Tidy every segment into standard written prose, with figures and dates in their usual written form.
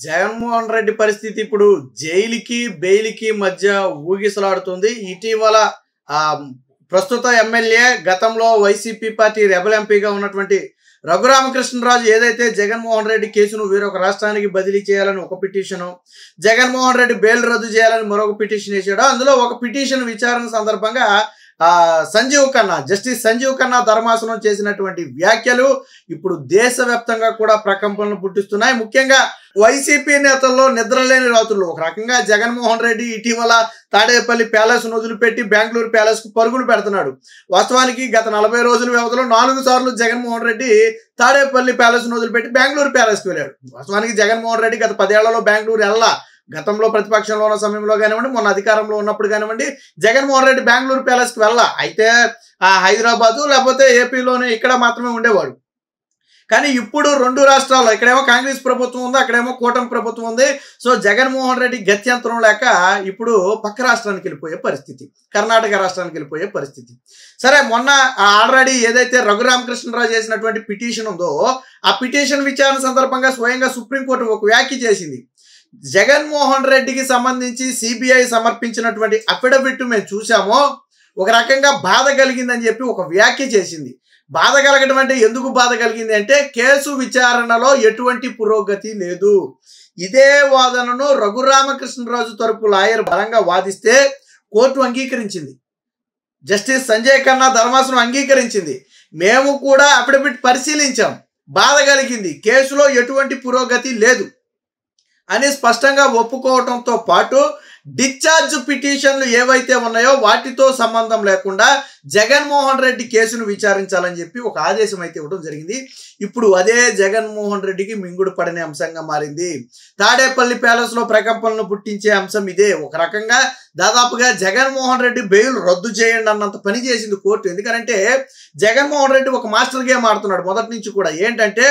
జగన్మోహన్ రెడ్డి పరిస్థితి ఇప్పుడు జైలుకి బెయిల్కి మధ్య ఊగిసలాడుతుంది. ఇటీవల ఆ ప్రస్తుత ఎమ్మెల్యే గతంలో వైసీపీ పార్టీ రెబల్ ఎంపీగా ఉన్నటువంటి రఘురామకృష్ణరాజు ఏదైతే జగన్మోహన్ రెడ్డి కేసును వేరొక రాష్ట్రానికి బదిలీ చేయాలని ఒక పిటిషను, జగన్మోహన్ రెడ్డి బెయిల్ రద్దు చేయాలని మరొక పిటిషన్ వేసాడు. అందులో ఒక పిటిషన్ విచారణ సందర్భంగా జస్టిస్ సంజీవ్ ఖన్నా ధర్మాసనం చేసినటువంటి వ్యాఖ్యలు ఇప్పుడు దేశవ్యాప్తంగా కూడా ప్రకంపనలు పుట్టిస్తున్నాయి. ముఖ్యంగా వైసీపీ నేతల్లో నిద్రలేని రాత్రులు. ఒక రకంగా జగన్మోహన్ రెడ్డి ఇటీవల తాడేపల్లి ప్యాలెస్ వదిలిపెట్టి బెంగళూరు ప్యాలెస్ కు పరుగులు పెడుతున్నాడు. వాస్తవానికి గత 40 రోజుల వ్యవధిలో 4 సార్లు జగన్మోహన్ రెడ్డి తాడేపల్లి ప్యాలెస్ వదిలిపెట్టి బెంగళూరు ప్యాలెస్ కు వెళ్ళాడు. వాస్తవానికి జగన్మోహన్ రెడ్డి గత 10 ఏళ్లలో బెంగళూరు వెళ్ళా. గతంలో ప్రతిపక్షంలో ఉన్న సమయంలో కానివ్వండి, మొన్న అధికారంలో ఉన్నప్పుడు కానివ్వండి, జగన్మోహన్ రెడ్డి బెంగళూరు ప్యాలెస్ కి వెళ్ళా. అయితే హైదరాబాదు లేకపోతే ఏపీలోనే ఇక్కడ మాత్రమే ఉండేవాడు. కానీ ఇప్పుడు 2 రాష్ట్రాల్లో, ఇక్కడేమో కాంగ్రెస్ ప్రభుత్వం ఉంది, అక్కడేమో కూటమి ప్రభుత్వం ఉంది. సో జగన్మోహన్ రెడ్డి గత్యంతరం లేక ఇప్పుడు పక్క రాష్ట్రానికి వెళ్ళిపోయే పరిస్థితి, కర్ణాటక రాష్ట్రానికి వెళ్ళిపోయే పరిస్థితి. సరే, మొన్న ఆల్రెడీ ఏదైతే రఘురామకృష్ణరాజు చేసినటువంటి పిటిషన్ ఉందో, ఆ పిటిషన్ విచారణ సందర్భంగా స్వయంగా సుప్రీంకోర్టు ఒక వ్యాఖ్య చేసింది. జగన్మోహన్ రెడ్డికి సంబంధించి సిబిఐ సమర్పించినటువంటి అఫిడవిట్ మేము చూసామో, ఒక రకంగా బాధ కలిగిందని చెప్పి ఒక వ్యాఖ్య చేసింది. బాధ కలగడం అంటే ఎందుకు బాధ కలిగింది అంటే, కేసు విచారణలో ఎటువంటి పురోగతి లేదు. ఇదే వాదనను రఘురామకృష్ణరాజు తరపు లాయర్ బలంగా వాదిస్తే కోర్టు అంగీకరించింది. జస్టిస్ సంజయ్ ఖన్నా ధర్మాసనం అంగీకరించింది. మేము కూడా అఫిడవిట్ పరిశీలించాం, బాధ కలిగింది, కేసులో ఎటువంటి పురోగతి లేదు అని స్పష్టంగా ఒప్పుకోవడంతో పాటు డిశ్చార్జ్ పిటిషన్లు ఏవైతే ఉన్నాయో వాటితో సంబంధం లేకుండా జగన్మోహన్ రెడ్డి కేసును విచారించాలని చెప్పి ఒక ఆదేశం అయితే ఇవ్వడం జరిగింది. ఇప్పుడు అదే జగన్మోహన్ రెడ్డికి మింగుడు పడని అంశంగా మారింది. తాడేపల్లి ప్యాలెస్ లో ప్రకంపనలు పుట్టించే అంశం ఇదే. ఒక రకంగా దాదాపుగా జగన్మోహన్ రెడ్డి బెయిల్ రద్దు చేయండి అన్నంత పని చేసింది కోర్టు. ఎందుకంటే జగన్మోహన్ రెడ్డి ఒక మాస్టర్ గేమ్ ఆడుతున్నాడు మొదటి నుంచి కూడా. ఏంటంటే,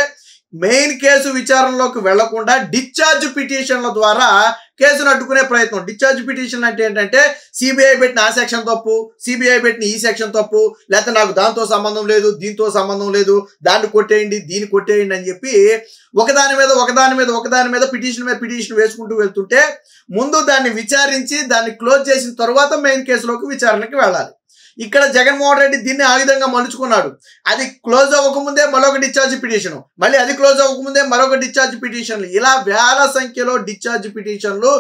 మెయిన్ కేసు విచారణలోకి వెళ్లకుండా డిశ్చార్జ్ పిటిషన్ల ద్వారా కేసును అడ్డుకునే ప్రయత్నం. డిశ్చార్జ్ పిటిషన్ అంటే ఏంటంటే, సిబిఐ పెట్టిన ఆ సెక్షన్ తప్పు, సిబిఐ పెట్టిన ఈ సెక్షన్ తప్పు, లేకపోతే నాకు దాంతో సంబంధం లేదు, దీంతో సంబంధం లేదు, దాన్ని కొట్టేయండి, దీన్ని కొట్టేయండి అని చెప్పి ఒకదాని మీద పిటిషన్ వేసుకుంటూ వెళ్తుంటే, ముందు దాన్ని విచారించి దాన్ని క్లోజ్ చేసిన తర్వాత మెయిన్ కేసులోకి విచారణకి వెళ్ళాలి. ఇక్కడ జగన్మోహన్ రెడ్డి దీన్ని ఆ విధంగా మలుచుకున్నాడు. అది క్లోజ్ అవ్వకముందే మరొక డిశ్చార్జ్ పిటిషన్, మళ్ళీ అది క్లోజ్ అవ్వకముందే మరొక డిశ్చార్జ్ పిటిషన్లు, ఇలా వేల సంఖ్యలో డిశ్చార్జ్ పిటిషన్లు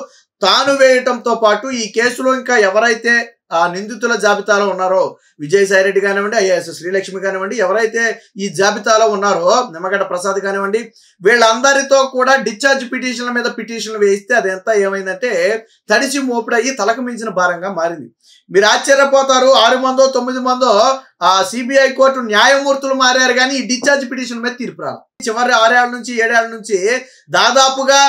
తాను వేయటంతో పాటు ఈ కేసులో ఇంకా ఎవరైతే ఆ నిందితుల జాబితాలో ఉన్నారో, విజయసాయిరెడ్డి కానివ్వండి, ఐఏఎస్ శ్రీలక్ష్మి కానివ్వండి, ఎవరైతే ఈ జాబితాలో ఉన్నారో, నిమ్మగడ్డ ప్రసాద్ కానివ్వండి, వీళ్ళందరితో కూడా డిశ్చార్జ్ పిటిషన్ల మీద పిటిషన్లు వేయిస్తే అదంతా ఏమైందంటే తడిసి మోపుడయ్యి తలకు మించిన భారంగా మారింది. మీరు ఆశ్చర్యపోతారు, 6 మందో 9 మందో సిబిఐ కోర్టు న్యాయమూర్తులు మారారు, కానీ ఈ డిశ్చార్జ్ పిటిషన్ మీద తీర్పు రాలి. చివరి 6 ఏళ్ల నుంచి 7 ఏళ్ల నుంచి దాదాపుగా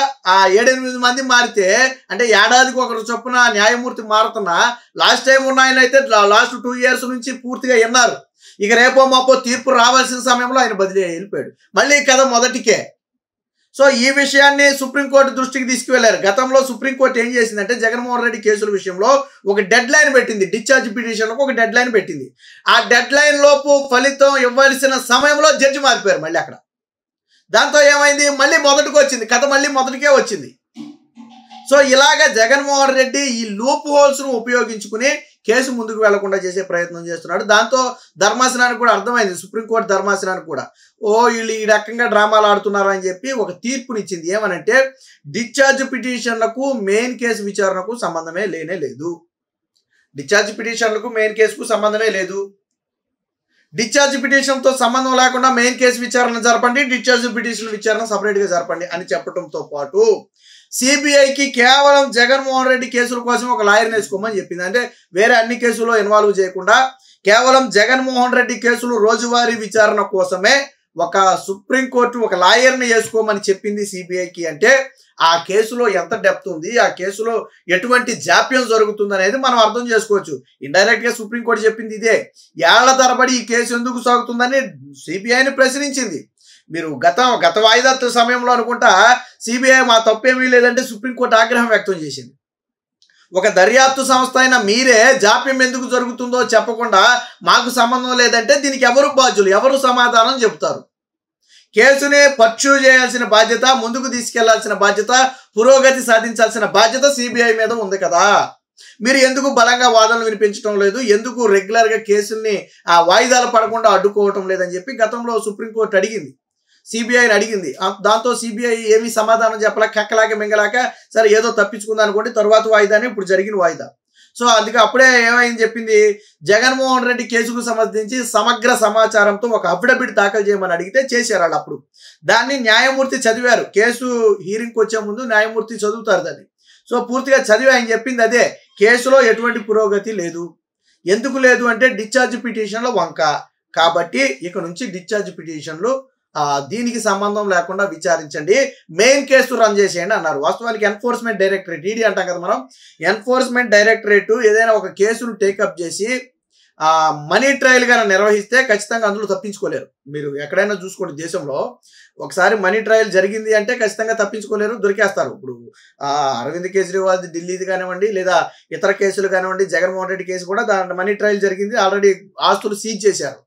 7-8 మంది మారితే, అంటే ఏడాదికి ఒకరు చొప్పున న్యాయమూర్తి మారుతున్నా, లాస్ట్ టైం ఉన్న ఆయన అయితే లాస్ట్ 2 years నుంచి పూర్తిగా విన్నారు. ఇక రేపో మాపో తీర్పు రావాల్సిన సమయంలో ఆయన బదిలీ వెళ్ళిపోయాడు. మళ్ళీ కథ మొదటికే. సో ఈ విషయాన్ని సుప్రీంకోర్టు దృష్టికి తీసుకువెళ్లారు. గతంలో సుప్రీంకోర్టు ఏం చేసిందంటే, జగన్మోహన్ రెడ్డి కేసుల విషయంలో ఒక డెడ్ లైన్ పెట్టింది. డిశ్చార్జ్ పిటిషన్లకు ఒక డెడ్ లైన్ పెట్టింది. ఆ డెడ్ లైన్ లోపు ఫలితం ఇవ్వాల్సిన సమయంలో జడ్జి మారిపోయారు మళ్ళీ అక్కడ. దాంతో ఏమైంది, మళ్ళీ మొదటికి వచ్చింది కథ, మళ్ళీ మొదటికే వచ్చింది. సో ఇలాగ జగన్మోహన్ రెడ్డి ఈ లూప్ హోల్స్ ను ఉపయోగించుకుని కేసు ముందుకు వెళ్లకుండా చేసే ప్రయత్నం చేస్తున్నాడు. దాంతో ధర్మాసనానికి కూడా అర్థమైంది, సుప్రీంకోర్టు ధర్మాసనానికి కూడా, వీళ్ళు ఈ రకంగా డ్రామాలు ఆడుతున్నారు అని చెప్పి ఒక తీర్పునిచ్చింది. ఏమనంటే, డిశ్చార్జ్ పిటిషన్లకు మెయిన్ కేసు విచారణకు సంబంధమే లేదు. డిశ్చార్జ్ పిటిషన్లకు మెయిన్ కేసుకు సంబంధమే లేదు. డిశ్చార్జ్ పిటిషన్తో సంబంధం లేకుండా మెయిన్ కేసు విచారణ జరపండి, డిశ్చార్జ్ పిటిషన్ విచారణ సపరేట్గా జరపండి అని చెప్పడంతో పాటు సిబిఐకి కేవలం జగన్మోహన్ రెడ్డి కేసుల కోసం ఒక లాయర్ని వేసుకోమని చెప్పింది. అంటే వేరే అన్ని కేసుల్లో ఇన్వాల్వ్ చేయకుండా కేవలం జగన్మోహన్ రెడ్డి కేసులు రోజువారీ విచారణ కోసమే ఒక సుప్రీంకోర్టు ఒక లాయర్ని వేసుకోమని చెప్పింది సిబిఐకి. అంటే ఆ కేసులో ఎంత డెప్త్ ఉంది, ఆ కేసులో ఎటువంటి జాప్యం జరుగుతుంది అనేది మనం అర్థం చేసుకోవచ్చు. ఇండైరెక్ట్ గా సుప్రీంకోర్టు చెప్పింది ఇదే. ఏళ్ల తరబడి ఈ కేసు ఎందుకు సాగుతుందని సిబిఐని ప్రశ్నించింది. మీరు గత వాయిదా సమయంలో అనుకుంటా సిబిఐ మా తప్పేమీ లేదంటే సుప్రీంకోర్టు ఆగ్రహం వ్యక్తం చేసింది. ఒక దర్యాప్తు సంస్థ అయిన మీరే జాప్యం ఎందుకు జరుగుతుందో చెప్పకుండా మాకు సంబంధం లేదంటే దీనికి ఎవరు బాధ్యులు, ఎవరు సమాధానం చెబుతారు? కేసుని పర్చూ చేయాల్సిన బాధ్యత, ముందుకు తీసుకెళ్లాల్సిన బాధ్యత, పురోగతి సాధించాల్సిన బాధ్యత సిబిఐ మీద ఉంది కదా. మీరు ఎందుకు బలంగా వాదనలు వినిపించడం లేదు, ఎందుకు రెగ్యులర్గా కేసుల్ని వాయిదాలు పడకుండా అడ్డుకోవటం లేదని చెప్పి గతంలో సుప్రీంకోర్టు అడిగింది, సిబిఐని అడిగింది. దాంతో సిబిఐ ఏమీ సమాధానం చెప్పలేక కక్కలాక మింగలాక సరే ఏదో తప్పించుకుందా అనుకోండి, తరువాత వాయిదానే ఇప్పుడు జరిగిన వాయిదా. సో అందుకే అప్పుడే ఏమైంది చెప్పింది, జగన్మోహన్ రెడ్డి కేసుకు సంబంధించి సమగ్ర సమాచారంతో ఒక అఫిడవిట్ దాఖలు చేయమని అడిగితే చేశారు వాళ్ళు. అప్పుడు దాన్ని న్యాయమూర్తి చదివారు. కేసు హీరింగ్కి వచ్చే ముందు న్యాయమూర్తి చదువుతారు దాన్ని. సో పూర్తిగా చదివి ఆయన చెప్పింది అదే, కేసులో ఎటువంటి పురోగతి లేదు. ఎందుకు లేదు అంటే డిశ్చార్జ్ పిటిషన్లో వంక, కాబట్టి ఇక నుంచి డిశ్చార్జ్ పిటిషన్లు దీనికి సంబంధం లేకుండా విచారించండి, మెయిన్ కేసు రన్ చేసేయండి అన్నారు. వాస్తవానికి ఎన్ఫోర్స్మెంట్ డైరెక్టరేట్, ఈడీ అంటాం కదా మనం, ఎన్ఫోర్స్మెంట్ డైరెక్టరేట్ ఏదైనా ఒక కేసును టేకప్ చేసి మనీ ట్రయల్గా నిర్వహిస్తే ఖచ్చితంగా అందులో తప్పించుకోలేరు. మీరు ఎక్కడైనా చూసుకోండి దేశంలో, ఒకసారి మనీ ట్రయల్ జరిగింది అంటే ఖచ్చితంగా తప్పించుకోలేరు, దొరికేస్తారు. ఇప్పుడు అరవింద్ కేజ్రీవాల్ ఢిల్లీది కానివ్వండి, లేదా ఇతర కేసులు కానివ్వండి, జగన్మోహన్ రెడ్డి కేసు కూడా దాని మనీ ట్రయల్ జరిగింది, ఆల్రెడీ ఆస్తులు సీజ్ చేశారు.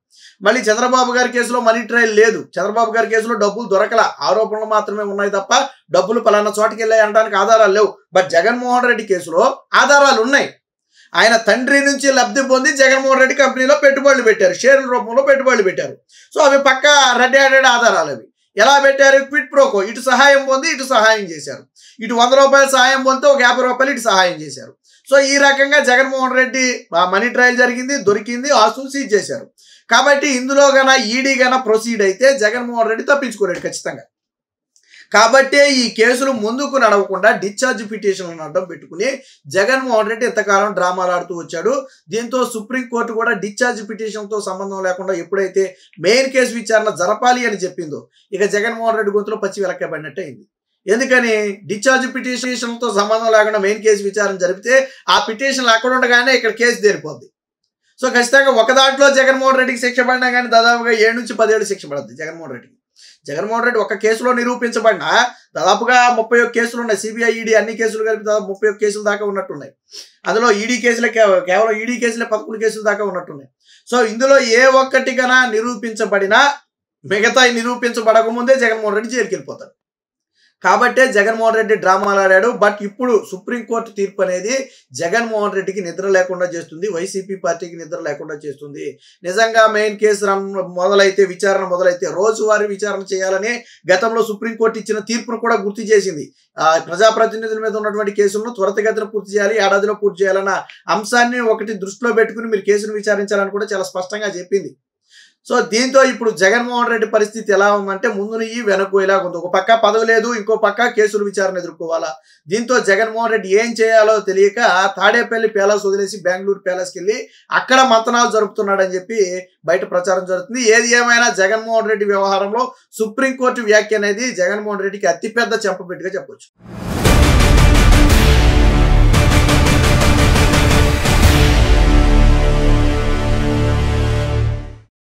మళ్ళీ చంద్రబాబు గారి కేసులో మనీ ట్రయల్ లేదు, చంద్రబాబు గారి కేసులో డబ్బులు దొరకల, ఆరోపణలు మాత్రమే ఉన్నాయి తప్ప డబ్బులు పలానా చోటుకి వెళ్ళాయి అనడానికి ఆధారాలు లేవు. బట్ జగన్మోహన్ రెడ్డి కేసులో ఆధారాలు ఉన్నాయి. ఆయన తండ్రి నుంచి లబ్ధి పొంది జగన్మోహన్ రెడ్డి కంపెనీలో పెట్టుబడులు పెట్టారు, షేర్ల రూపంలో పెట్టుబడులు పెట్టారు. సో అవి పక్క రెడ్ హ్యాండెడ్ ఆధారాలు. అవి ఎలా పెట్టారు, క్విట్ ప్రోకో, ఇటు సహాయం పొంది ఇటు సహాయం చేశారు, ఇటు 100 రూపాయలు సహాయం పొందితే ఒక 50 రూపాయలు ఇటు సహాయం చేశారు. సో ఈ రకంగా జగన్మోహన్ రెడ్డి మనీ ట్రయల్ జరిగింది, దొరికింది, ఆస్తులు సీజ్ చేశారు. కాబట్టి ఇందులో గన ఈడీ గన ప్రొసీడ్ అయితే జగన్మోహన్ రెడ్డి తప్పించుకోలేడు ఖచ్చితంగా. కాబట్టే ఈ కేసులు ముందుకు నడవకుండా డిశ్చార్జ్ పిటిషన్లను అడ్డం పెట్టుకుని జగన్మోహన్ రెడ్డి ఎంతకాలం డ్రామాలు ఆడుతూ వచ్చాడు. దీంతో సుప్రీంకోర్టు కూడా డిశ్చార్జ్ పిటిషన్తో సంబంధం లేకుండా ఎప్పుడైతే మెయిన్ కేసు విచారణ జరపాలి అని చెప్పిందో, ఇక జగన్మోహన్ రెడ్డి గొంతులో పచ్చి వెలక్కబడినట్టే అయింది. ఎందుకని, డిశ్చార్జ్ పిటిషన్తో సంబంధం లేకుండా మెయిన్ కేసు విచారణ జరిపితే ఆ పిటిషన్లు అక్కడ ఉండగానే ఇక్కడ కేసు తేలిపోద్ది. సో ఖచ్చితంగా ఒక దాంట్లో జగన్మోహన్ రెడ్డికి శిక్ష పడినా కానీ దాదాపుగా 7 నుంచి 10 ఏళ్ళు శిక్ష పడుతుంది జగన్మోహన్ రెడ్డికి. జగన్మోహన్ రెడ్డి ఒక కేసులో నిరూపించబడినా దాదాపుగా 31 కేసులు ఉన్నాయి. సిబిఐ ఈడీ అన్ని కేసులు కలిపి దాదాపు 31 కేసులు దాకా ఉన్నట్టున్నాయి. అందులో ఈడీ కేసులే కేవలం ఈడీ కేసులే 11 కేసులు దాకా ఉన్నట్టున్నాయి. సో ఇందులో ఏ ఒక్కటి కన్నా నిరూపించబడినా మిగతా నిరూపించబడకముందే జగన్మోహన్ రెడ్డి జైలుకి వెళ్ళిపోతాడు. కాబట్టే జగన్మోహన్ రెడ్డి డ్రామాలు ఆడాడు. బట్ ఇప్పుడు సుప్రీంకోర్టు తీర్పు అనేది జగన్మోహన్ రెడ్డికి నిద్ర లేకుండా చేస్తుంది, వైసీపీ పార్టీకి నిద్ర లేకుండా చేస్తుంది. నిజంగా మెయిన్ కేసు మొదలైతే, విచారణ మొదలైతే రోజువారీ విచారణ చేయాలని గతంలో సుప్రీంకోర్టు ఇచ్చిన తీర్పును కూడా గుర్తు చేసింది. ప్రజాప్రతినిధుల మీద ఉన్నటువంటి కేసులను త్వరితగతిన పూర్తి చేయాలి, ఏడాదిలో పూర్తి చేయాలన్న అంశాన్ని ఒకటి దృష్టిలో పెట్టుకుని మీరు కేసును విచారించాలని కూడా చాలా స్పష్టంగా చెప్పింది. సో దీంతో ఇప్పుడు జగన్మోహన్ రెడ్డి పరిస్థితి ఎలా ఉందంటే ముందు నుంచి వెనక్కు ఇలాగ ఉంది. ఒక పక్క పదవి లేదు, ఇంకో పక్క కేసులు విచారణ ఎదుర్కోవాలా. దీంతో జగన్మోహన్ రెడ్డి ఏం చేయాలో తెలియక తాడేపల్లి ప్యాలెస్ వదిలేసి బెంగళూరు ప్యాలెస్కి వెళ్ళి అక్కడ మంతనాలు జరుపుతున్నాడని చెప్పి బయట ప్రచారం జరుగుతుంది. ఏది ఏమైనా జగన్మోహన్ రెడ్డి వ్యవహారంలో సుప్రీంకోర్టు వ్యాఖ్య అనేది జగన్మోహన్ రెడ్డికి అతిపెద్ద చెంపపెట్టుగా చెప్పొచ్చు.